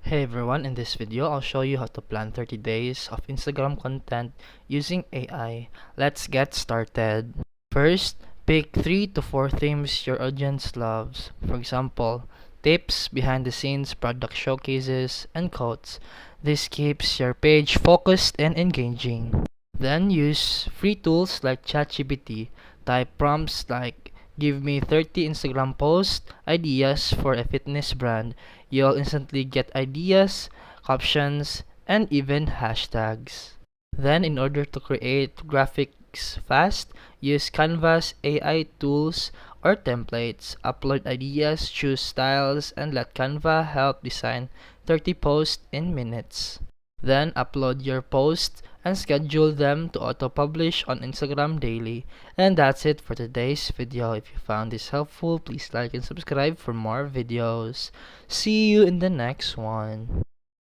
Hey everyone, in this video, I'll show you how to plan 30 days of Instagram content using AI. Let's get started. First, pick 3 to 4 themes your audience loves. For example, tips, behind the scenes, product showcases, and quotes. This keeps your page focused and engaging. Then use free tools like ChatGPT. Type prompts like give me 30 Instagram post ideas for a fitness brand. You'll instantly get ideas, captions, and even hashtags. Then, in order to create graphics fast, use Canva's AI tools or templates. Upload ideas, choose styles, and let Canva help design 30 posts in minutes. Then, upload your posts and schedule them to auto-publish on Instagram daily. And that's it for today's video. If you found this helpful, please like and subscribe for more videos. See you in the next one.